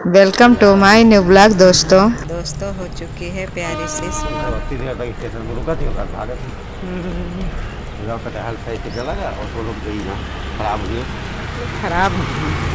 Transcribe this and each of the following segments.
Welcome to my new blog. दोस्तों हो चुकी है प्यारी सी सुबह। स्टेशन पर रुका थी और भागा थी हाल सही से चला गया और वो लोग गई ना खराब हुई। खराब हो गई।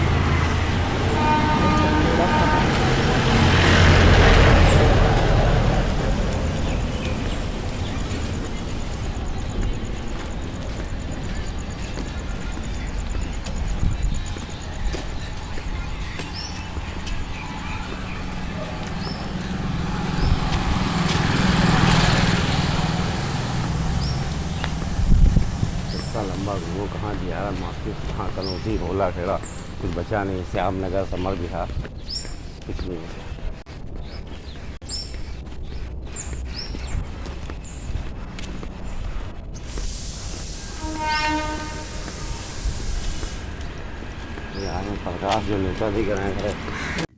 इतना लंबा वो कहाँ दिया मार्केट कहाँ कनौती भोला खेड़ा कुछ बचा नहीं। श्याम नगर समर बिहार कुछ नहीं बचा। यहाँ में प्रकाश जो नेता दिख रहे हैं।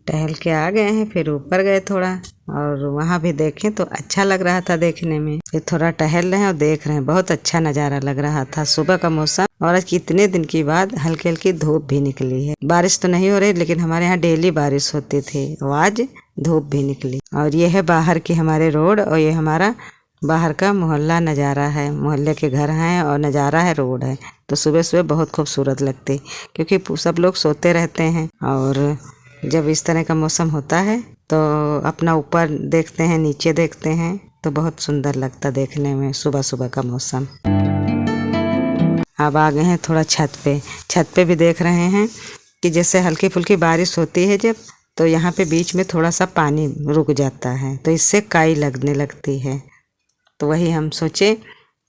टहल के आ गए हैं, फिर ऊपर गए थोड़ा और वहाँ भी देखें तो अच्छा लग रहा था देखने में। फिर थोड़ा टहल रहे हैं और देख रहे हैं, बहुत अच्छा नज़ारा लग रहा था। सुबह का मौसम और आज कितने दिन की बाद हल्की हल्की धूप भी निकली है। बारिश तो नहीं हो रही लेकिन हमारे यहाँ डेली बारिश होती थी और आज धूप भी निकली। और ये है बाहर की हमारे रोड और ये हमारा बाहर का मोहल्ला नज़ारा है। मोहल्ले के घर हैं और नज़ारा है, रोड है। तो सुबह सुबह बहुत खूबसूरत लगती क्योंकि सब लोग सोते रहते हैं और जब इस तरह का मौसम होता है तो अपना ऊपर देखते हैं, नीचे देखते हैं तो बहुत सुंदर लगता देखने में सुबह सुबह का मौसम। अब आ गए हैं थोड़ा छत पे भी देख रहे हैं कि जैसे हल्की फुल्की बारिश होती है जब, तो यहाँ पे बीच में थोड़ा सा पानी रुक जाता है तो इससे काई लगने लगती है। तो वही हम सोचे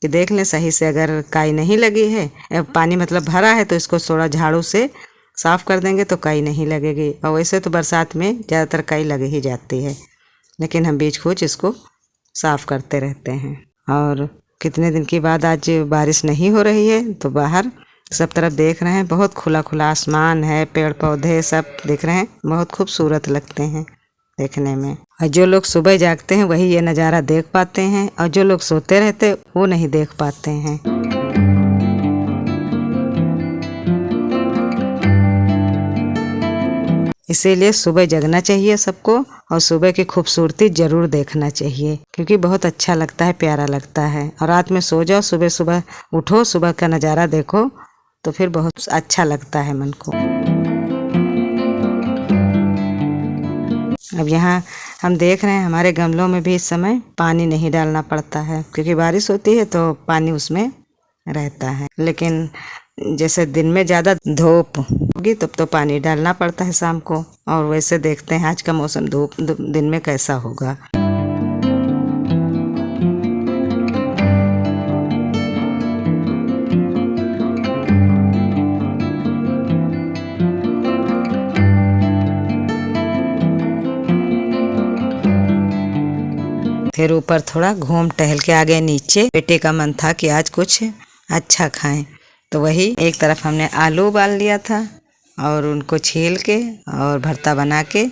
कि देख लें सही से, अगर काई नहीं लगी है, पानी मतलब भरा है, तो इसको थोड़ा झाड़ू से साफ़ कर देंगे तो काई नहीं लगेगी। और वैसे तो बरसात में ज़्यादातर काई लग ही जाती है, लेकिन हम बीच कुछ इसको साफ़ करते रहते हैं। और कितने दिन के बाद आज बारिश नहीं हो रही है तो बाहर सब तरफ देख रहे हैं, बहुत खुला खुला आसमान है, पेड़ पौधे सब दिख रहे हैं, बहुत खूबसूरत लगते हैं देखने में। और जो लोग सुबह जागते हैं वही ये नज़ारा देख पाते हैं और जो लोग सोते रहते वो नहीं देख पाते हैं। इसीलिए सुबह जगना चाहिए सबको और सुबह की खूबसूरती जरूर देखना चाहिए क्योंकि बहुत अच्छा लगता है, प्यारा लगता है। और रात में सो जाओ, सुबह सुबह उठो, सुबह का नज़ारा देखो तो फिर बहुत अच्छा लगता है मन को। अब यहाँ हम देख रहे हैं हमारे गमलों में भी इस समय पानी नहीं डालना पड़ता है क्योंकि बारिश होती है तो पानी उसमें रहता है। लेकिन जैसे दिन में ज़्यादा धूप होगी तब तो पानी डालना पड़ता है शाम को। और वैसे देखते हैं आज का मौसम धूप दिन में कैसा होगा। फिर ऊपर थोड़ा घूम टहल के आ गए नीचे। बेटे का मन था कि आज कुछ अच्छा खाएं तो वही एक तरफ हमने आलू उबाल लिया था और उनको छील के और भरता बना के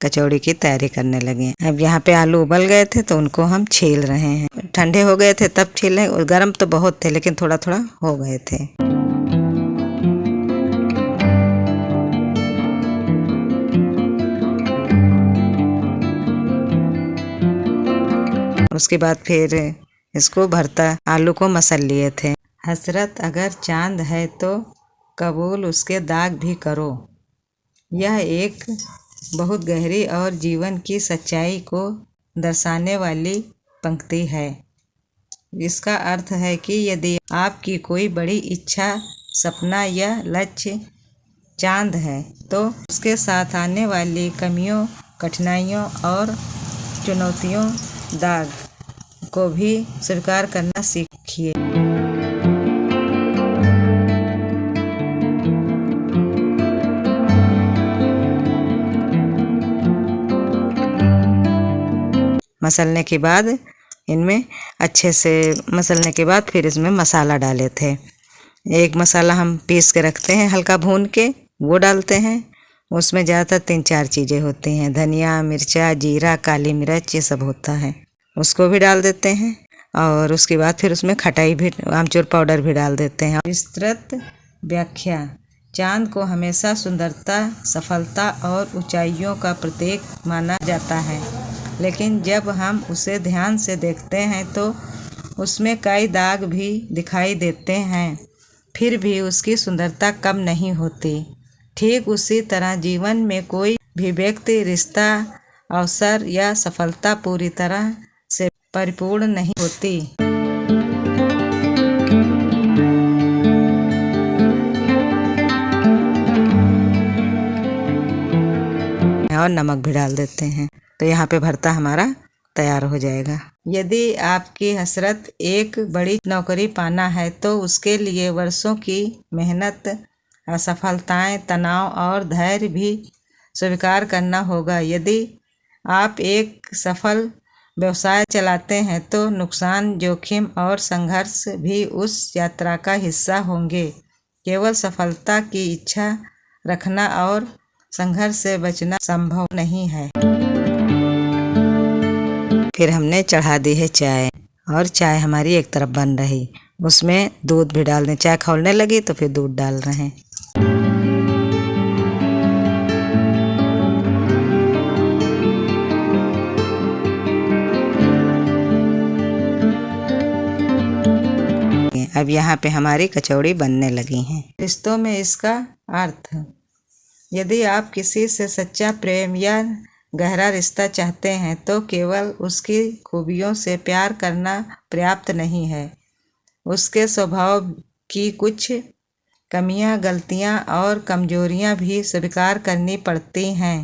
कचौड़ी की तैयारी करने लगे। अब यहाँ पे आलू उबल गए थे तो उनको हम छील रहे हैं। ठंडे हो गए थे तब छीले, गर्म तो बहुत थे लेकिन थोड़ा थोड़ा हो गए थे। उसके बाद फिर इसको भरता आलू को मसल लिए थे। हसरत अगर चांद है तो कबूल उसके दाग भी करो। यह एक बहुत गहरी और जीवन की सच्चाई को दर्शाने वाली पंक्ति है। इसका अर्थ है कि यदि आपकी कोई बड़ी इच्छा, सपना या लक्ष्य चांद है तो उसके साथ आने वाली कमियों, कठिनाइयों और चुनौतियों, दाग को भी स्वीकार करना सीखिए। मसलने के बाद इनमें अच्छे से मसलने के बाद फिर इसमें मसाला डाले थे। एक मसाला हम पीस के रखते हैं हल्का भून के, वो डालते हैं। उसमें ज़्यादातर 3-4 चीज़ें होती हैं, धनिया, मिर्चा, जीरा, काली मिर्च, ये सब होता है, उसको भी डाल देते हैं। और उसके बाद फिर उसमें खटाई भी, आमचूर पाउडर भी डाल देते हैं। विस्तृत व्याख्या चाँद को हमेशा सुंदरता, सफलता और ऊंचाइयों का प्रतीक माना जाता है, लेकिन जब हम उसे ध्यान से देखते हैं तो उसमें कई दाग भी दिखाई देते हैं, फिर भी उसकी सुंदरता कम नहीं होती। ठीक उसी तरह जीवन में कोई भी व्यक्ति, रिश्ता, अवसर या सफलता पूरी तरह से परिपूर्ण नहीं होती। और नमक भी डाल देते हैं तो यहाँ पे भरता हमारा तैयार हो जाएगा। यदि आपकी हसरत एक बड़ी नौकरी पाना है तो उसके लिए वर्षों की मेहनत, असफलताएं, तनाव और धैर्य भी स्वीकार करना होगा। यदि आप एक सफल व्यवसाय चलाते हैं तो नुकसान, जोखिम और संघर्ष भी उस यात्रा का हिस्सा होंगे। केवल सफलता की इच्छा रखना और संघर्ष से बचना संभव नहीं है। फिर हमने चढ़ा दी है चाय, और चाय हमारी एक तरफ बन रही, उसमें दूध भी डाल दें। चाय खौलने लगी तो फिर दूध डाल रहे हैं। अब यहाँ पे हमारी कचौड़ी बनने लगी हैं। रिश्तों में इसका अर्थ, यदि आप किसी से सच्चा प्रेम या गहरा रिश्ता चाहते हैं तो केवल उसकी खूबियों से प्यार करना पर्याप्त नहीं है। उसके स्वभाव की कुछ कमियां, गलतियां और कमजोरियां भी स्वीकार करनी पड़ती हैं।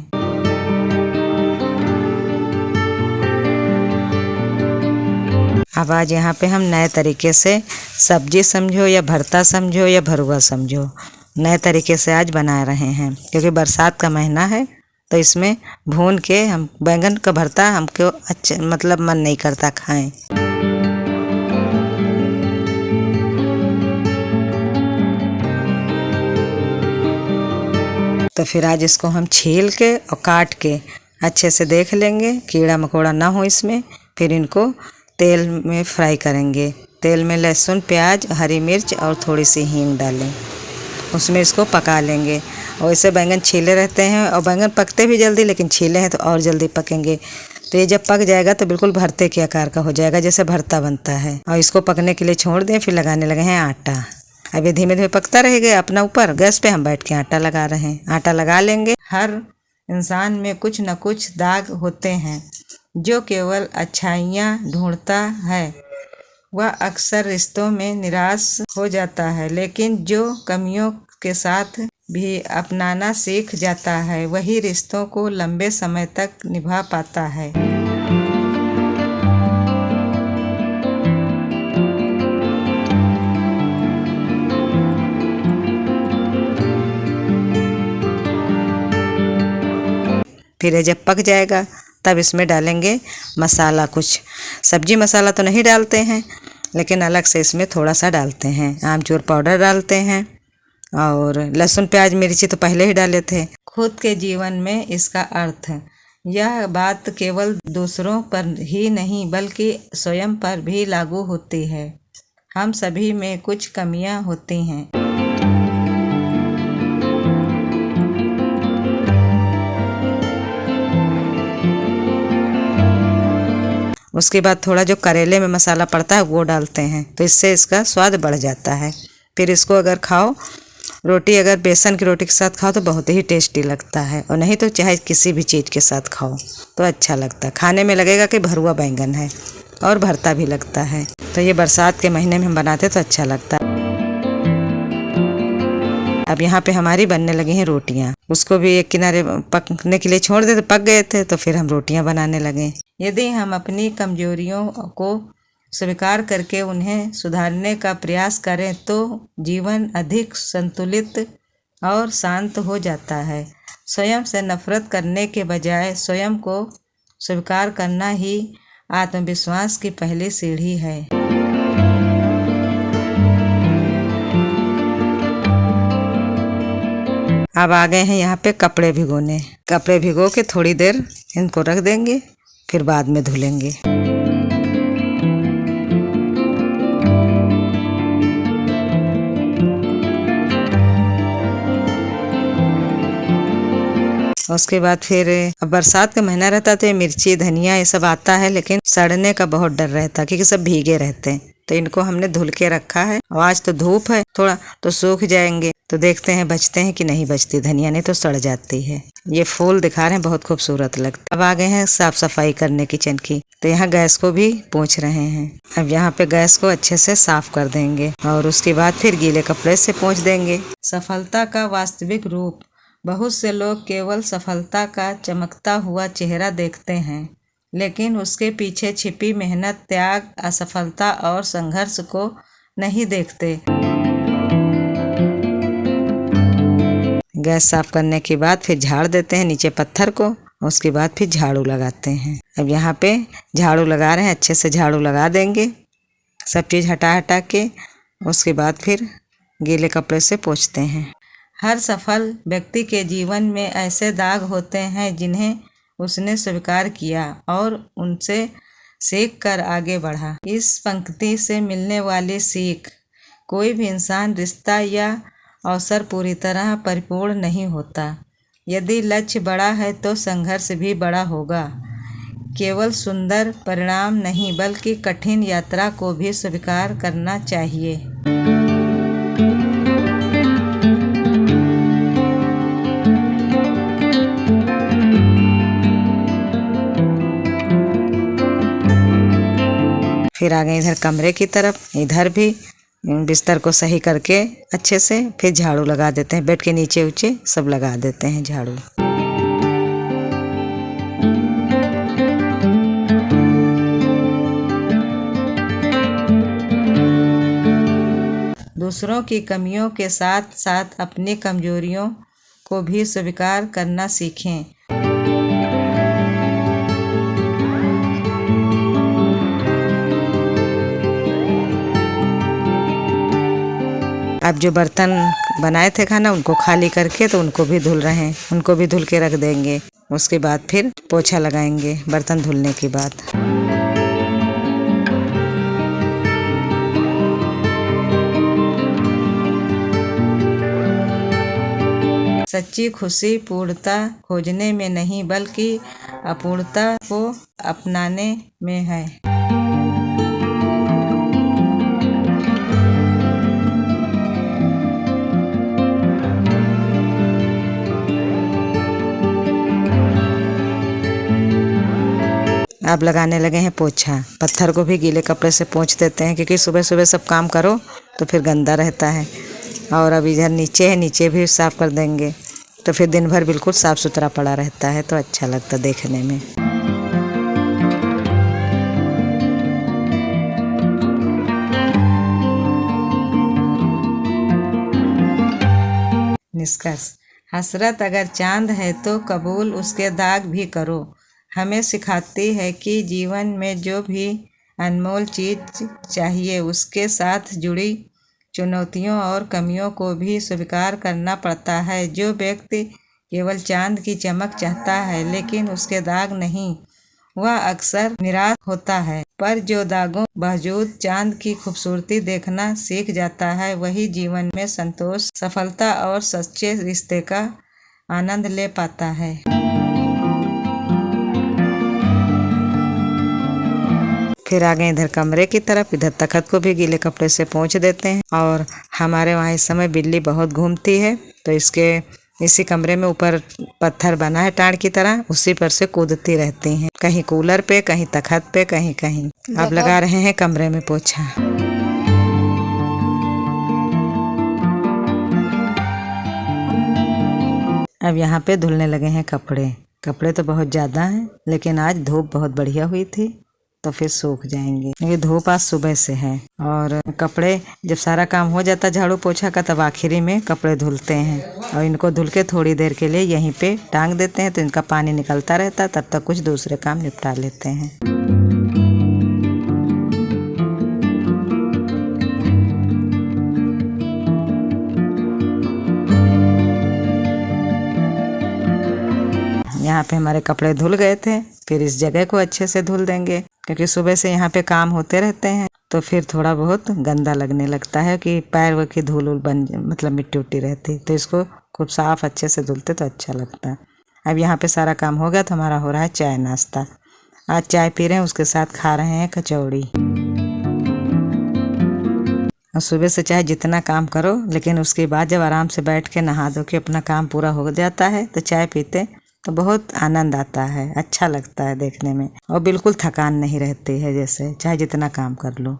अब आज यहाँ पे हम नए तरीके से सब्जी समझो या भरता समझो या भरुआ समझो, नए तरीके से आज बना रहे हैं, क्योंकि बरसात का महीना है तो इसमें भून के हम बैंगन का भरता हमको अच्छा मन नहीं करता खाएं। तो फिर आज इसको हम छील के और काट के अच्छे से देख लेंगे, कीड़ा मकोड़ा ना हो इसमें। फिर इनको तेल में फ्राई करेंगे। तेल में लहसुन, प्याज, हरी मिर्च और थोड़ी सी हींग डालें, उसमें इसको पका लेंगे। और ऐसे बैंगन छीले रहते हैं और बैंगन पकते भी जल्दी, लेकिन छीले हैं तो और जल्दी पकेंगे। तो ये जब पक जाएगा तो बिल्कुल भरते के आकार का हो जाएगा, जैसे भरता बनता है। और इसको पकने के लिए छोड़ दें। फिर लगाने लगे हैं आटा। अब ये धीमे धीमे पकता रहेगा अपना ऊपर। गैस पे हम बैठ के आटा लगा रहे हैं। आटा लगा लेंगे। हर इंसान में कुछ न कुछ दाग होते हैं, जो केवल अच्छाइयाँ ढूंढता है वह अक्सर रिश्तों में निराश हो जाता है, लेकिन जो कमियों के साथ भी अपनाना सीख जाता है वही रिश्तों को लंबे समय तक निभा पाता है। फिर ये जब पक जाएगा तब इसमें डालेंगे मसाला। कुछ सब्जी मसाला तो नहीं डालते हैं, लेकिन अलग से इसमें थोड़ा सा डालते हैं। आमचूर पाउडर डालते हैं और लहसुन, प्याज, मिर्ची तो पहले ही डाले थे। खुद के जीवन में इसका अर्थ, यह बात केवल दूसरों पर ही नहीं बल्कि स्वयं पर भी लागू होती है। हम सभी में कुछ कमियां होती हैं। उसके बाद थोड़ा जो करेले में मसाला पड़ता है वो डालते हैं, तो इससे इसका स्वाद बढ़ जाता है। फिर इसको अगर खाओ, रोटी अगर बेसन की रोटी के साथ खाओ तो बहुत ही टेस्टी लगता है, और नहीं तो चाहे किसी भी चीज़ के साथ खाओ तो अच्छा लगता है। खाने में लगेगा कि भरुआ बैंगन है, और भरता भी लगता है। तो ये बरसात के महीने में हम बनाते तो अच्छा लगता है। अब यहाँ पे हमारी बनने लगी हैं रोटियाँ। उसको भी एक किनारे पकने के लिए छोड़ देते, पक गए थे तो फिर हम रोटियाँ बनाने लगे। यदि हम अपनी कमजोरियों को स्वीकार करके उन्हें सुधारने का प्रयास करें तो जीवन अधिक संतुलित और शांत हो जाता है। स्वयं से नफरत करने के बजाय स्वयं को स्वीकार करना ही आत्मविश्वास की पहली सीढ़ी है। अब आ गए हैं यहाँ पे कपड़े भिगोने। कपड़े भिगो के थोड़ी देर इनको रख देंगे, फिर बाद में धुलेंगे। उसके बाद फिर अब बरसात का महीना रहता तो ये मिर्ची धनिया ये सब आता है, लेकिन सड़ने का बहुत डर रहता क्योंकि सब भीगे रहते हैं। तो इनको हमने धुल के रखा है। आज तो धूप है थोड़ा तो सूख जाएंगे, तो देखते हैं बचते हैं कि नहीं बचती धनिया, नहीं तो सड़ जाती है। ये फूल दिखा रहे हैं, बहुत खूबसूरत लगता है। अब आ गए हैं साफ सफाई करने किचन की, तो यहाँ गैस को भी पोंछ रहे हैं। अब यहाँ पे गैस को अच्छे से साफ कर देंगे और उसके बाद फिर गीले कपड़े से पोंछ देंगे। सफलता का वास्तविक रूप। बहुत से लोग केवल सफलता का चमकता हुआ चेहरा देखते हैं, लेकिन उसके पीछे छिपी मेहनत, त्याग, असफलता और संघर्ष को नहीं देखते। गैस साफ करने के बाद फिर झाड़ देते हैं नीचे पत्थर को, उसके बाद फिर झाड़ू लगाते हैं। अब यहाँ पे झाड़ू लगा रहे हैं, अच्छे से झाड़ू लगा देंगे सब चीज़ हटा हटा के, उसके बाद फिर गीले कपड़े से पोंछते हैं। हर सफल व्यक्ति के जीवन में ऐसे दाग होते हैं जिन्हें उसने स्वीकार किया और उनसे सीख कर आगे बढ़ा। इस पंक्ति से मिलने वाली सीख, कोई भी इंसान, रिश्ता या अवसर पूरी तरह परिपूर्ण नहीं होता। यदि लक्ष्य बड़ा है तो संघर्ष भी बड़ा होगा। केवल सुंदर परिणाम नहीं बल्कि कठिन यात्रा को भी स्वीकार करना चाहिए। फिर आ गए इधर कमरे की तरफ, इधर भी बिस्तर को सही करके अच्छे से फिर झाड़ू लगा देते हैं। बेड के नीचे ऊंचे सब लगा देते हैं झाड़ू। दूसरों की कमियों के साथ साथ अपनी कमजोरियों को भी स्वीकार करना सीखें। अब जो बर्तन बनाए थे खाना उनको खाली करके तो उनको भी धुल रहे हैं, उनको भी धुल के रख देंगे। उसके बाद फिर पोछा लगाएंगे बर्तन धुलने के बाद। सच्ची खुशी पूर्णता खोजने में नहीं बल्कि अपूर्णता को अपनाने में है। अब लगाने लगे हैं पोछा। पत्थर को भी गीले कपड़े से पोंछ देते हैं क्योंकि सुबह सुबह सब काम करो तो फिर गंदा रहता है। और अब इधर नीचे है, नीचे भी साफ कर देंगे तो फिर दिन भर बिल्कुल साफ सुथरा पड़ा रहता है, तो अच्छा लगता देखने में। निष्कर्ष। हसरत अगर चांद है तो कबूल उसके दाग भी करो। हमें सिखाती है कि जीवन में जो भी अनमोल चीज़ चाहिए उसके साथ जुड़ी चुनौतियों और कमियों को भी स्वीकार करना पड़ता है। जो व्यक्ति केवल चांद की चमक चाहता है लेकिन उसके दाग नहीं, वह अक्सर निराश होता है। पर जो दागों बावजूद चांद की खूबसूरती देखना सीख जाता है, वही जीवन में संतोष, सफलता और सच्चे रिश्ते का आनंद ले पाता है। फिर आ गए इधर कमरे की तरफ। इधर तखत को भी गीले कपड़े से पोंछ देते हैं। और हमारे वहाँ इस समय बिल्ली बहुत घूमती है, तो इसी कमरे में ऊपर पत्थर बना है टाड़ की तरह, उसी पर से कूदती रहती हैं, कहीं कूलर पे, कहीं तखत पे, कहीं कहीं। अब लगा रहे हैं कमरे में पोछा। अब यहाँ पे धुलने लगे हैं कपड़े। कपड़े तो बहुत ज़्यादा हैं, लेकिन आज धूप बहुत बढ़िया हुई थी तो फिर सूख जाएंगे। ये धूप आज सुबह से है। और कपड़े जब सारा काम हो जाता झाड़ू पोछा का, तब आखिरी में कपड़े धुलते हैं और इनको धुल के थोड़ी देर के लिए यहीं पे टांग देते हैं, तो इनका पानी निकलता रहता है, तब तक कुछ दूसरे काम निपटा लेते हैं। यहाँ पे हमारे कपड़े धुल गए थे, फिर इस जगह को अच्छे से धुल देंगे क्योंकि सुबह से यहाँ पे काम होते रहते हैं, तो फिर थोड़ा बहुत गंदा लगने लगता है कि पैर की धूल मतलब मिट्टी उट्टी रहती, तो इसको खूब साफ अच्छे से धुलते तो अच्छा लगता है। अब यहाँ पे सारा काम हो गया तो हमारा हो रहा है चाय नाश्ता। आज चाय पी रहे हैं, उसके साथ खा रहे हैं कचौड़ी। और सुबह से चाहे जितना काम करो, लेकिन उसके बाद जब आराम से बैठ के नहा धो के अपना काम पूरा हो जाता है तो चाय पीते तो बहुत आनंद आता है, अच्छा लगता है देखने में, और बिल्कुल थकान नहीं रहती है, जैसे चाहे जितना काम कर लो।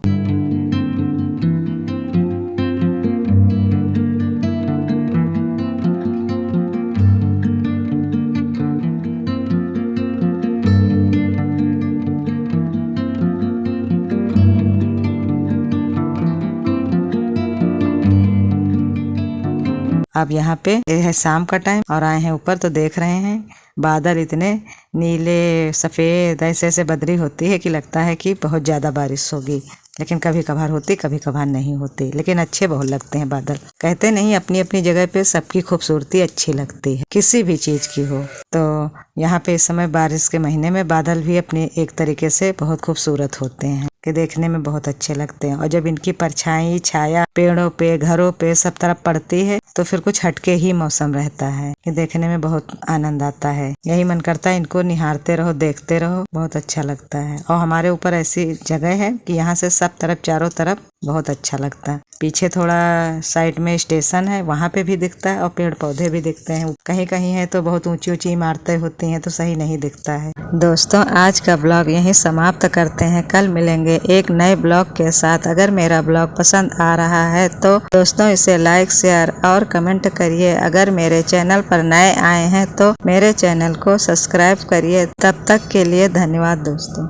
अब यहाँ पे ये है शाम का टाइम और आए हैं ऊपर तो देख रहे हैं बादल इतने नीले सफ़ेद, ऐसे ऐसे बदरी होती है कि लगता है कि बहुत ज़्यादा बारिश होगी, लेकिन कभी कभार होती कभी कभार नहीं होती, लेकिन अच्छे बहुत लगते हैं बादल। कहते नहीं अपनी अपनी जगह पे सबकी खूबसूरती अच्छी लगती है, किसी भी चीज़ की हो। तो यहाँ पे इस समय बारिश के महीने में बादल भी अपने एक तरीके से बहुत खूबसूरत होते हैं कि देखने में बहुत अच्छे लगते हैं। और जब इनकी परछाई छाया पेड़ों पे घरों पे सब तरफ पड़ती है तो फिर कुछ हटके ही मौसम रहता है कि देखने में बहुत आनंद आता है। यही मन करता है इनको निहारते रहो, देखते रहो, बहुत अच्छा लगता है। और हमारे ऊपर ऐसी जगह है कि यहाँ से सब तरफ चारों तरफ बहुत अच्छा लगता है। पीछे थोड़ा साइड में स्टेशन है, वहाँ पे भी दिखता है और पेड़ पौधे भी दिखते हैं। कहीं कहीं है तो बहुत ऊंची ऊंची इमारतें होती हैं तो सही नहीं दिखता है। दोस्तों आज का ब्लॉग यहीं समाप्त करते हैं, कल मिलेंगे एक नए ब्लॉग के साथ। अगर मेरा ब्लॉग पसंद आ रहा है तो दोस्तों इसे लाइक शेयर और कमेंट करिए। अगर मेरे चैनल पर नए आए हैं तो मेरे चैनल को सब्सक्राइब करिए। तब तक के लिए धन्यवाद दोस्तों।